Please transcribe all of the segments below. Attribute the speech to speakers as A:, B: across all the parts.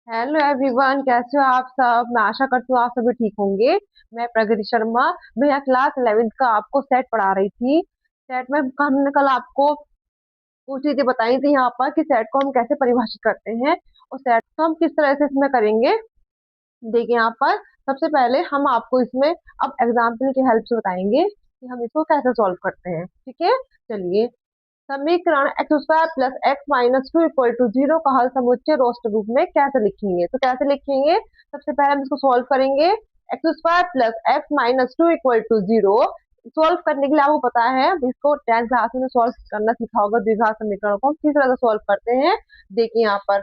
A: Hello everyone, कैसे हो आप सब। मैं आशा करती हूँ आप सभी ठीक होंगे। मैं प्रगति शर्मा। मैं यहाँ क्लास 11th का आपको सेट पढ़ा रही थी। सेट में हमने कल आपको कुछ चीजें बताई थी यहाँ पर कि सेट को हम कैसे परिभाषित करते हैं और सेट को हम किस तरह से इसमें करेंगे। देखिए यहाँ पर सबसे पहले हम आपको इसमें अब एग्जाम्पल की हेल्प से बताएंगे कि हम इसको कैसे सॉल्व करते हैं। ठीक है, चलिए। समीकरण X square plus X minus two equal to zero का हल समुच्चय रोस्टर रूप में कैसे लिखेंगे। तो कैसे लिखेंगे, सबसे पहले हम इसको सॉल्व करेंगे। X square plus X minus two equal to zero solve करने के लिए आपको पता है, अब इसको 10th क्लास में सॉल्व करना सीखा होगा। द्विघात समीकरण को हम किस तरह से सॉल्व करते हैं, देखिए यहाँ पर।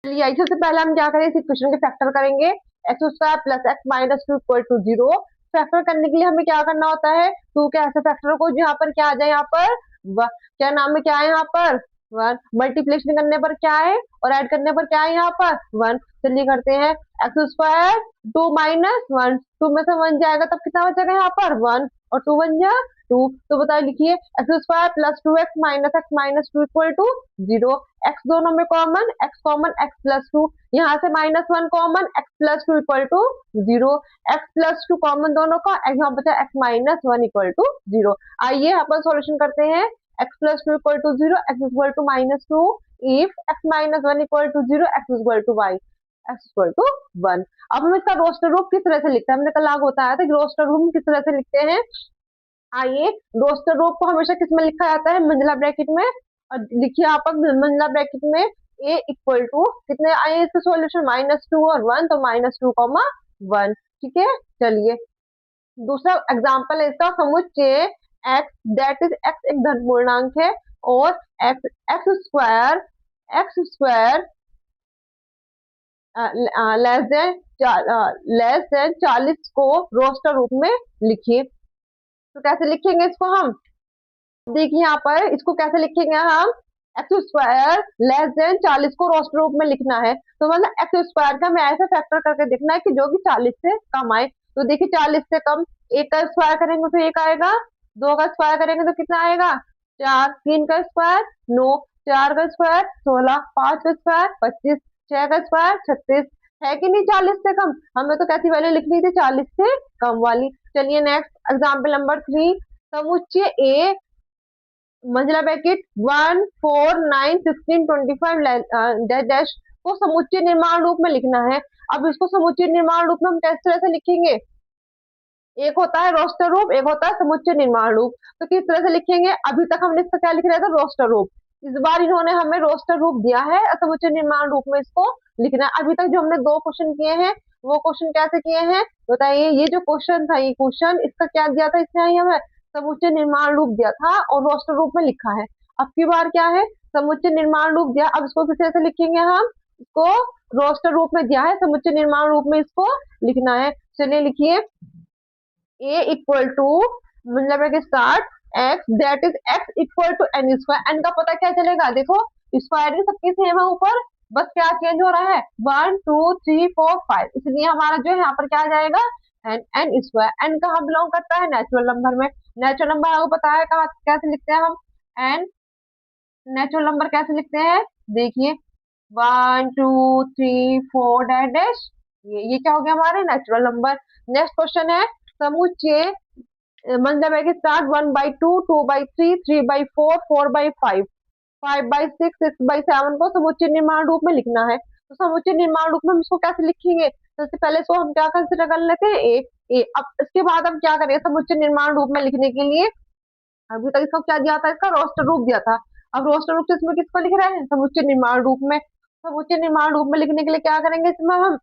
A: चलिए सबसे पहले हम क्या करें, इस इक्वेशन के फैक्टर करेंगे। X square plus X minus two equal to zero. Factor करने के लिए हमें क्या करना होता है, टू के ऐसे फैक्टर को यहाँ पर क्या आ जाए, यहाँ पर क्या नाम है, क्या है यहाँ पर वन। मल्टीप्लिकेशन करने पर क्या है और ऐड करने पर क्या है यहाँ पर वन। चलिए करते हैं। X square two minus one, two में से वन जाएगा तब कितना बचेगा यहाँ पर वन, और टू वन जा टू। तो बताओ, लिखिए X square plus two X minus two equal to zero. X दोनों में common, X common, X plus two, यहाँ से minus one common, X plus two equal to zero. X plus two common दोनों का, यहाँ बचा X minus one equal to zero. आइए अपन सॉल्यूशन करते हैं। X plus two equal to zero, X equal to minus two, if X minus one equal to zero, X equal to Y, X equal to one. अब हम इसका roster रूप किस तरह से लिखते हैं, हमने कल आगे बताया था कि रोस्टर रूप किस तरह से लिखते हैं। आइए, रोस्टर रो को हमेशा किस में लिखा जाता है, मंजिला ब्रैकेट में। और लिखिए आप मंजिला ब्रैकेट में ए इक्वल टू कितने आए इसके सॉल्यूशन, माइनस टू और वन, तो माइनस टू कॉमा वन। ठीक है, चलिए दूसरा एग्जाम्पल है इसका। समुच्चय एक्स दैट इज एक्स एक धन पूर्णांक है और x x square less then 40 को रोस्टर रूप में लिखिए। तो कैसे लिखेंगे इसको हम, देखिए यहाँ पर इसको कैसे लिखेंगे हम। एक्स स्क्वायर लेस देन 40 को रोस्टर रूप में लिखना है, तो मतलब एक्स स्क्वायर का हमें ऐसे फैक्टर करके देखना है कि जो कि 40 से कम आए। तो देखिए 40 से कम, एक का स्क्वायर करेंगे तो एक आएगा, दो का स्क्वायर करेंगे तो कितना आएगा चार, तीन का स्क्वायर नौ, चार का स्क्वायर 16, पांच का स्क्वायर 25, छह का स्क्वायर 36। है कि नहीं 40 से कम, हमें तो कैसी वैल्यू लिखनी थी 40 से कम वाली। चलिए नेक्स्ट एग्जाम्पल नंबर 3। समुच्चय ए मंजिला ब्रैकेट 1 4 9 16 25 डैश को समुच्चय निर्माण रूप में लिखना है। अब इसको समुच्चय निर्माण रूप में हम किस तरह से लिखेंगे, एक होता है रोस्टर रूप, एक होता है समुच्चय निर्माण रूप। तो किस तरह से लिखेंगे, अभी तक हमने इसका क्या लिख रहा था, रोस्टर रूप। इस बार इन्होंने हमें रोस्टर रूप दिया है, समुच्चय निर्माण रूप में इसको लिखना है। अभी तक जो हमने दो क्वेश्चन किए हैं वो क्वेश्चन कैसे किए हैं बताइए। ये जो क्वेश्चन था, ये क्वेश्चन इसका क्या दिया था, इसने हमें समुच्चय निर्माण रूप दिया था और रोस्टर रूप में लिखा है। अब की बार क्या है, समुच्चय निर्माण रूप दिया, अब इसको किस तरह से लिखेंगे हम, इसको रोस्टर रूप में दिया है, समुच्चय निर्माण रूप में इसको लिखना है। चलिए लिखिए a इक्वल टू मतलब है कि start x that is x equal to N square. N का पता क्या चलेगा, देखो स्क्वायर सबकी सेम है ऊपर, बस क्या चेंज हो रहा है 1 2 3 4 5, इसलिए हमारा जो है यहाँ पर क्या आ जाएगा एन, एन स्क्वायर। एन कहाँ बिलोंग करता है, नेचुरल नंबर में। नेचुरल नंबर आपको पता है कहाँ कैसे लिखते हैं हम, एन नेचुरल नंबर कैसे लिखते हैं, देखिए 1 2 3 4 डैश डैश, ये क्या हो गया हमारे नेचुरल नंबर। नेक्स्ट क्वेश्चन है समुच्चय मतलब है कि स्टार्ट 1/2 2/3 3/4 4/5 5/6 6/7 को समुच्चय निर्माण रूप में लिखना है। तो समुच्चय निर्माण रूप में हम इसको कैसे लिखेंगे, सबसे पहले इसको हम क्या कंसिडर कर लेते हैं ए। अब इसके बाद हम क्या करें, समुच्चय निर्माण रूप में लिखने के लिए अभी तक इसको क्या दिया था, इसका रोस्टर रूप दिया था। अब रोस्टर रूप से इसमें किसको लिख रहे हैं, समुच्चय निर्माण रूप में। समुच्चय निर्माण रूप में लिखने के लिए क्या करेंगे इसमें हम,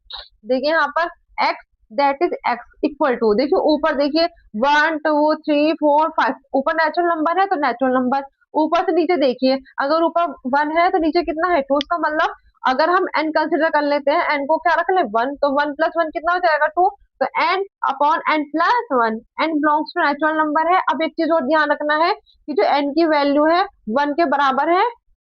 A: देखिए यहाँ पर x that is x equal to, देखिए ऊपर देखिए 1 2 3 4 5, ऊपर नेचुरल नंबर है तो नेचुरल नंबर, ऊपर से नीचे देखिए अगर ऊपर 1 है तो नीचे कितना है 2, उसका मतलब अगर हम n कंसिडर कर लेते हैं, n को क्या रख ले 1, तो 1 प्लस 1 कितना हो जाएगा 2, तो n upon n plus 1, n belongs to natural number है। अब एक चीज और ध्यान रखना है कि जो n की वैल्यू है 1 के बराबर है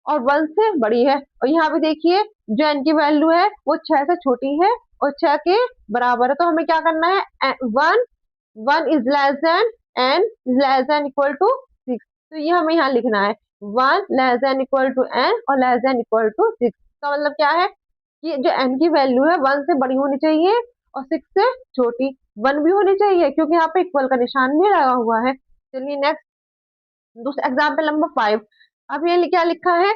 A: और 1 से बड़ी है, और यहाँ पे देखिए जो n की वैल्यू है वो 6 से छोटी है और 6 के बराबर है। तो हमें क्या करना है, 1 is less than n less than equal to 6, तो ये हमें यहाँ लिखना है 1 less than equal to n और लेस देन इक्वल टू 6। का मतलब क्या है कि जो n की वैल्यू है 1 से बड़ी होनी चाहिए और 6 से छोटी 1 भी होनी चाहिए, क्योंकि यहाँ पे इक्वल का निशान भी लगा हुआ है। चलिए नेक्स्ट, दूसरा एग्जाम्पल नंबर 5। अब ये क्या लिखा है,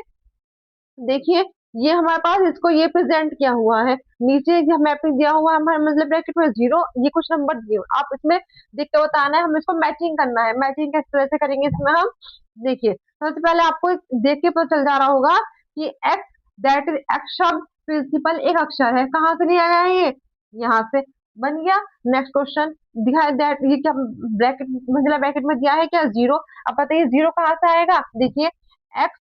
A: देखिए ये हमारे पास इसको ये प्रेजेंट किया हुआ है, नीचे जो मैपिंग दिया हुआ है हमारे मतलब ब्रैकेट में 0, ये कुछ नंबर दिए आप इसमें देख के बताना है, हमें इसको मैचिंग करना है। मैचिंग किस तरह से करेंगे इसमें हम, देखिए सबसे पहले आपको देख के पता चल जा रहा होगा कि एक्स, दैट इज एक्स शब्द प्रिंसिपल एक अक्षर है, कहाँ से लिया गया है ये, यहाँ से बन गया। नेक्स्ट क्वेश्चन दिखाए, दैट ये क्या ब्रैकेट मतलब ब्रैकेट में दिया है क्या, 0। अब बताइए 0 कहाँ से आएगा, देखिए x,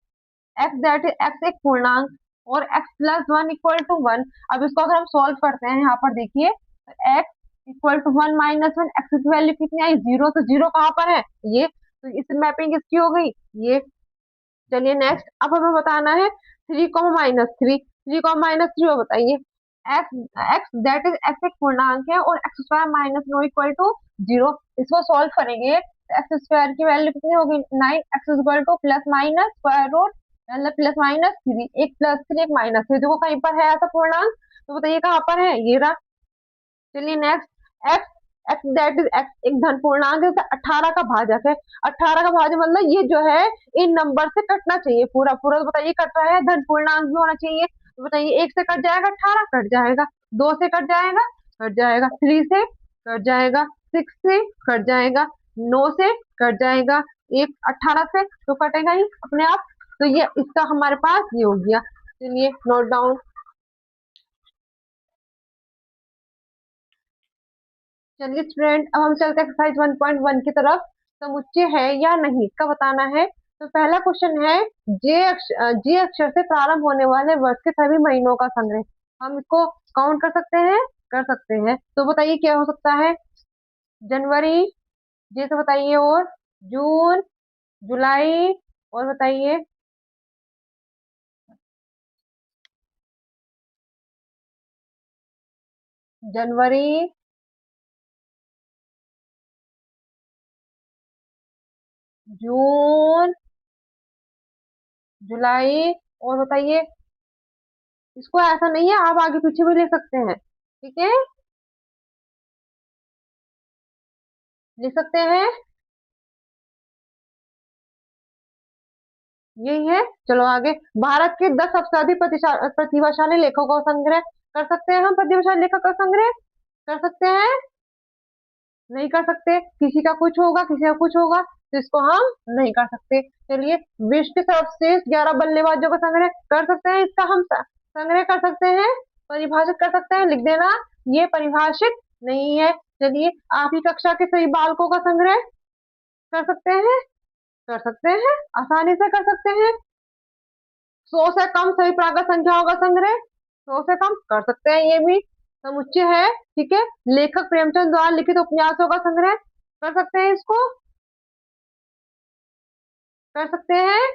A: X that is X एक पूर्णांक और एक्स प्लस 1 इक्वल टू 1। अब इसको अगर हम सॉल्व करते हैं, यहाँ पर देखिए X equal to 1 minus 1, X की वैल्यू कितनी आई 0, तो 0 कहाँ पर है ये, तो इस मैपिंग इसकी हो गई ये। चलिए नेक्स्ट, अब हमें बताना है 3 माइनस 3, 3 माइनस 3 बताइए, X, X that is X एक पूर्णांक है और X square minus nine equal to 0। इसको सॉल्व करेंगे, एक्स स्क्वायर की वैल्यू कितनी होगी 9, X equal to plus minus square root मतलब प्लस माइनस 3, एक प्लस 3 एक माइनस 3, देखो कहीं पर है ऐसा पूर्णांक, तो बताइए कहाँ पर है, ये रहा। चलिए next, x, X that is X एक धन पूर्णांक है, 18 का भाजक है, 18 का भाजक मतलब ये जो है इन नंबर से कटना चाहिए पूरा पूरा, तो बताइए कट रहा है, धन पूर्णांक भी होना चाहिए, तो बताइए 1 से कट जाएगा 18 कट जाएगा, 2 से कट जाएगा 3 से कट जाएगा, 6 से कट जाएगा, 9 से कट जाएगा, एक 18 से तो कटेगा ही अपने आप, तो ये इसका हमारे पास ये हो गया। चलिए नोट डाउन। चलिए स्टूडेंट, अब हम चलते हैं एक्सरसाइज 1.1 की तरफ। समुच्चय है या नहीं इसका बताना है। तो पहला क्वेश्चन है, जे अक्षर से प्रारंभ होने वाले वर्ष के सभी महीनों का संग्रह। हम इसको काउंट कर सकते हैं, कर सकते हैं, तो बताइए क्या हो सकता है, जनवरी, जे से बताइए, और जून, जुलाई, और बताइए जनवरी, जून, जुलाई, और बताइए, इसको ऐसा नहीं है, आप आगे पीछे भी ले सकते हैं, ठीक है, लिख सकते हैं, यही है। चलो आगे, भारत के 10 सबसे अधिक प्रतिभाशाली लेखकों का संग्रह, कर सकते हैं हम प्रतिभाशाली लेखक का संग्रह, कर सकते हैं, नहीं कर सकते, किसी का कुछ होगा किसी का कुछ होगा, तो इसको हम नहीं कर सकते। चलिए, विश्व के सर्वश्रेष्ठ 11 बल्लेबाजों का संग्रह, कर सकते हैं, इसका हम संग्रह कर सकते हैं, परिभाषित कर सकते हैं, लिख देना, ये परिभाषित नहीं है। चलिए, आप ही कक्षा के सही बालकों का संग्रह कर सकते हैं, कर सकते हैं, आसानी से कर सकते हैं। 100 से कम सभी प्राकृत संख्याओं का संग्रह, 100 से कम कर सकते हैं, ये भी समुच्चय है, ठीक है। लेखक प्रेमचंद द्वारा लिखित उपन्यासों का संग्रह, कर सकते हैं, इसको कर सकते हैं,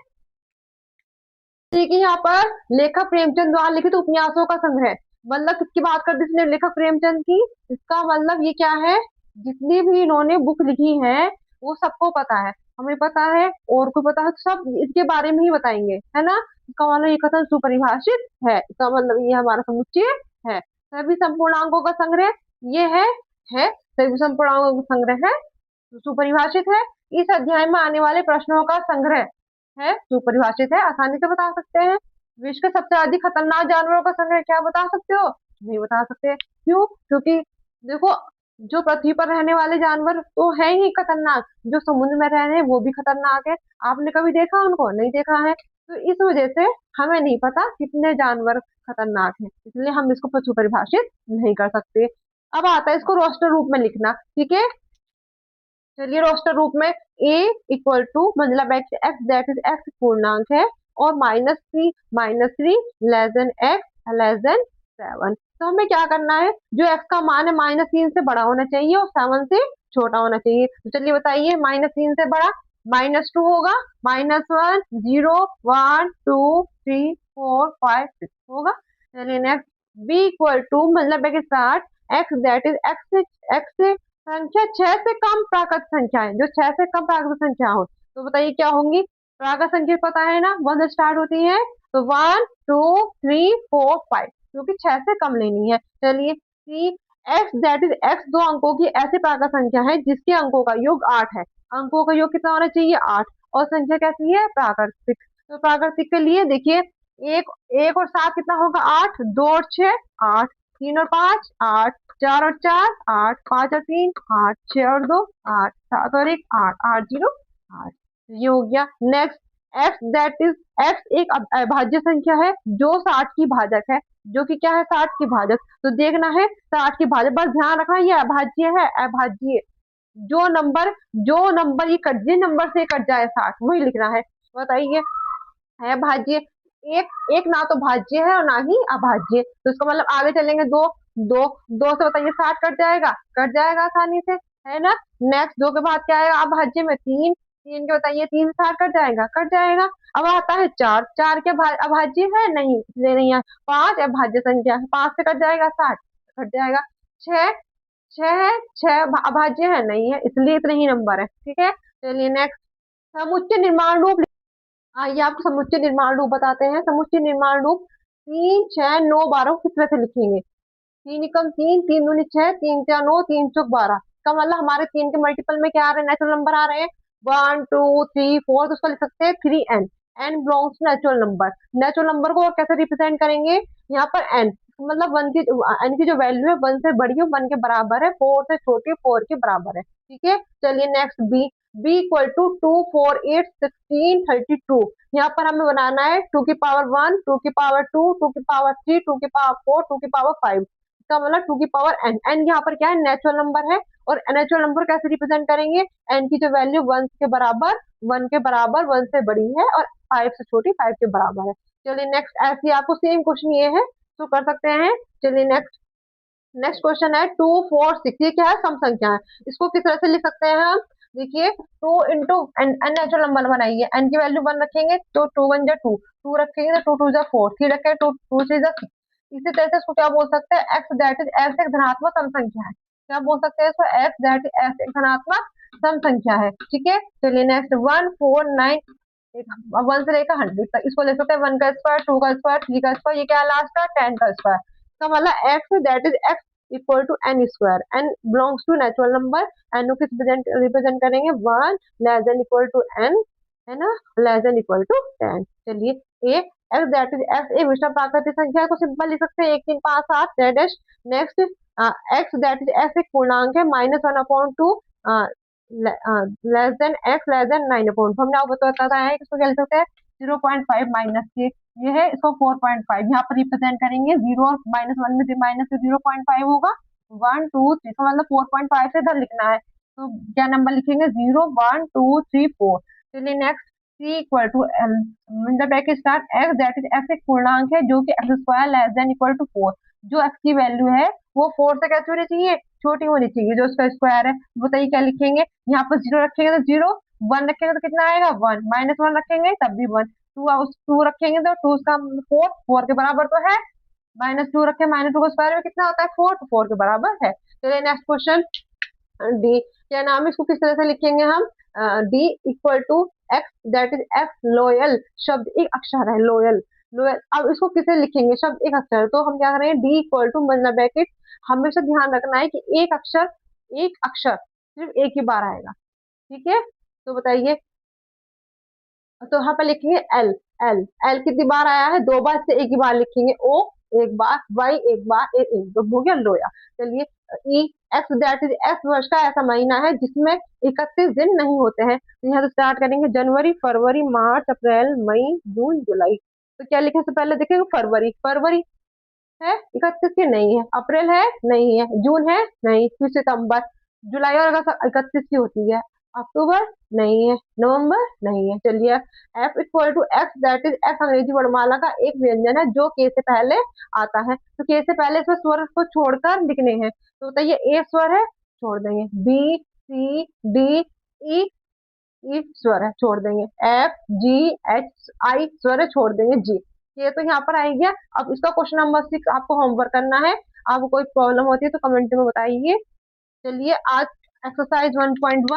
A: ठीक है। यहाँ पर लेखक प्रेमचंद द्वारा लिखित उपन्यासों का संग्रह, मतलब किसकी बात करते हैं लेखक प्रेमचंद की, इसका मतलब ये क्या है, जितनी भी इन्होंने बुक लिखी है वो सबको पता है, हमें पता है और को पता है, तो सब इसके बारे में ही बताएंगे, है ना। इसका मतलब ये कथन सुपरिभाषित है, इसका मतलब ये हमारा समुच्चय है। सभी संपूर्णांकों का संग्रह ये है सभी संपूर्णांकों का संग्रह है, सुपरिभाषित है। इस अध्याय में आने वाले प्रश्नों का संग्रह है, सुपरिभाषित है, आसानी से बता सकते हैं। विश्व के सबसे अधिक खतरनाक जानवरों का संग्रह, क्या बता सकते हो, नहीं बता सकते, क्यों, क्योंकि देखो जो पृथ्वी पर रहने वाले जानवर तो है ही खतरनाक, जो समुद्र में रह रहे हैं वो भी खतरनाक है, आपने कभी देखा उनको, नहीं देखा है, तो इस वजह से हमें नहीं पता कितने जानवर खतरनाक है, इसलिए हम इसको सुपरिभाषित नहीं कर सकते। अब आता है इसको रोस्टर रूप में लिखना, ठीक है। चलिए रोस्टर रूप में a इक्वल टू मतलब एक्स दैट इज एक्स पूर्णांक है और -3 less than x less than 7, तो हमें क्या करना है, जो x का मान है -3 से बड़ा होना चाहिए और 7 से छोटा होना चाहिए, तो चलिए बताइए -3 से बड़ा -2 होगा, -1 0 1 2 3 4 5 6 होगा। चलिए नेक्स्ट, b इक्वल टू मतलब है कि 60, एक्स दैट इज एक्स संख्या 6 से कम प्राकृत संख्या है, जो 6 से कम प्राकृत संख्या हो, तो बताइए क्या होंगी, प्राकृत संख्या पता है ना, 1 से स्टार्ट होती है, तो 1 2 3 4 5, क्योंकि 6 से कम लेनी है। चलिए सी एक्स दैट इज एक्स दो अंकों की ऐसी प्राकृत संख्या है जिसके अंकों का योग 8 है। अंकों का योग कितना होना चाहिए 8, और संख्या कैसी है प्राकृतिक। तो प्राकृतिक के लिए देखिए एक एक और 7 कितना होगा 8, 2 और 6 8, 3 और 5 8, 4 और 4 8, 5 और 3 8, 6 और 2 8, 7 और 1 8, 8 0 8, ये हो गया। Next x that is X एक अभाज्य संख्या है जो 60 की भाजक है, जो कि क्या है 60 की भाजक। तो देखना है 60 की भाजक, बस ध्यान रखना ये अभाज्य है, अभाज्य। जो नंबर ये कट जिन नंबर से कट जाए 60 वही लिखना है। बताइए है भाज्य, एक एक ना तो भाज्य है और ना ही अभाज्य, तो इसका मतलब आगे चलेंगे दो दो दो से बताइए 60 कट जाएगा आसानी से, है ना। नेक्स्ट दो के बाद क्या आएगा अभाज्य में तीन, तीन के बताइए 3 से 60 कट जाएगा। अब आता है चार, चार के अभाज्य है नहीं, इसलिए नहीं है। 5 अभाज्य संख्या है, 5 से कट जाएगा 60 कट जाएगा। 6 6 है, 6 अभाज्य है नहीं है, इसलिए इतने ही नंबर है, ठीक है। चलिए नेक्स्ट समुच्चय निर्माण रूप। आइए आपको समुच्चय निर्माण रूप बताते हैं। समुच्चय निर्माण रूप 3 6 9 12 किस तरह से लिखेंगे। 3 एकम 3, 3 दूनी 6, 3 4 9, 3 चौक 12। इसका मतलब हमारे 3 के मल्टीपल में क्या आ रहे हैं नेचुरल नंबर आ रहे हैं 1 2 3 4, तो उसको लिख सकते हैं 3n। n belongs to natural number. Natural number को कैसे रिप्रेजेंट करेंगे, यहाँ पर n मतलब n की जो वैल्यू है 1 से बड़ी है 1 के बराबर है, 4 से छोटी 4 के बराबर है, ठीक है। चलिए नेक्स्ट b इक्वल टू 2 4 8 16 32। यहाँ पर हमें बनाना है 2 की पावर 1 2 की पावर 2 2 की पावर 3 2 की पावर 4 2 की पावर 5, इसका मतलब 2 की पावर n। n यहाँ पर क्या है नेचुरल नंबर है, और नेचुरल नंबर कैसे रिप्रेजेंट करेंगे, n की जो वैल्यू 1 के बराबर 1 से बड़ी है और 5 से छोटी 5 के बराबर है। चलिए नेक्स्ट ऐसे आपको सेम क्वेश्चन ये है तो कर सकते हैं। चलिए नेक्स्ट नेक्स्ट क्वेश्चन है 2 4 6, ये क्या है सम संख्या है। इसको किस तरह से लिख सकते हैं हम, देखिए 2 इंटू एन नेचुरल नंबर बनाइए, n की वैल्यू 1 रखेंगे तो 2 1 जा 2, 2 रखेंगे तो 2 2 जा 4, 3 रखेंगे तो 2 3 जा 6। इसी तरह से इसको क्या बोल सकते हैं एक्स दैट इज एक्स एक धनात्मक सम संख्या है। क्या बोल सकते हैं इसको एक्स दैट इज एक्स एक धनात्मक सम संख्या है, ठीक है। चलिए नेक्स्ट 1 4 9 1 से लेकर 100 तक, इसको ले सकते हैं 1 का स्क्वायर 2 का स्क्वायर 3 का स्क्वायर, ये क्या लास्ट का 10 का स्क्वायर। इसका मतलब X that is X equal to N square, N belongs to natural number, N को किस रिप्रेजेंट करेंगे 1 less than equal to N, है ना, लेस देन इक्वल टू 10। चलिए A X that is X एक विषम प्राकृतिक संख्या को सिंपल लिख सकते हैं 1 3 5 7 dash. Next x that is X एक पूर्णांक है -1/2 less than x less than 9/2। हमने आपको बताया है कि इसको क्या लिख सकते हैं 0.5 माइनस के, ये है इसको 4.5 यहाँ पर रिप्रेजेंट करेंगे, 0 और -1 में माइनस से 0.5 होगा 1 2 3, तो मतलब 4.5 से इधर लिखना है, तो क्या नंबर लिखेंगे 0 1 2 3 4। चलिए next c equal to L bracket start X that is X एक पूर्णांक है जो कि X square less than equal to 4, जो एक्स की वैल्यू है वो 4 से कैसे होनी चाहिए छोटी होनी चाहिए, जो उसका स्क्वायर है। बताइए क्या लिखेंगे, यहाँ पर 0 रखेंगे तो 0, 1 रखेंगे तो कितना आएगा 1, -1 रखेंगे तब भी 1, 2 रखेंगे तो 2 का 4 4 के बराबर तो है, -2 रखे -2 का स्क्वायर में कितना होता है 4, तो 4 के बराबर है। चलिए नेक्स्ट क्वेश्चन डी, क्या नाम है, इसको किस तरह से लिखेंगे हम, D equal to X that is X loyal, शब्द एक अक्षर है लोयल लोयल। अब इसको किसे लिखेंगे, शब्द एक अक्षर, तो हम क्या करेंगे डी इक्वल टू मतलब ब्रैकेट, हमेशा ध्यान रखना है कि एक अक्षर सिर्फ एक ही बार आएगा, ठीक है। तो बताइए, तो यहाँ पर लिखेंगे एल, एल एल कितनी बार आया है 2 बार, से एक ही बार लिखेंगे ओ एक बार, वाई एक बार, ए एक, तो हो गया लोया। चलिए ई एक्स दैट इज एक्स वर्ष का ऐसा महीना है जिसमें 31 दिन नहीं होते हैं, तो यहाँ से स्टार्ट करेंगे जनवरी फरवरी मार्च अप्रैल मई जून जुलाई। तो क्या लिखे से पहले देखेंगे फरवरी, फरवरी है 31 की नहीं है, अप्रैल है नहीं है, जून है नहीं, फिर सितंबर, जुलाई और अगस्त 31 की होती है, अक्टूबर नहीं है, नवंबर नहीं है। चलिए F equal to X that is X अंग्रेजी वर्णमाला का एक व्यंजन है जो के से पहले आता है, तो के से पहले इसमें स्वर को छोड़कर लिखने हैं, तो बताइए ए स्वर है छोड़ देंगे, बी सी डी ई ई स्वर है छोड़ देंगे, एफ जी एच आई स्वर है छोड़ देंगे, जी, ये तो यहाँ पर आई गया। अब इसका क्वेश्चन नंबर 6 आपको होमवर्क करना है, आपको कोई प्रॉब्लम होती है तो कमेंट में बताइए। चलिए आज एक्सरसाइज 1.1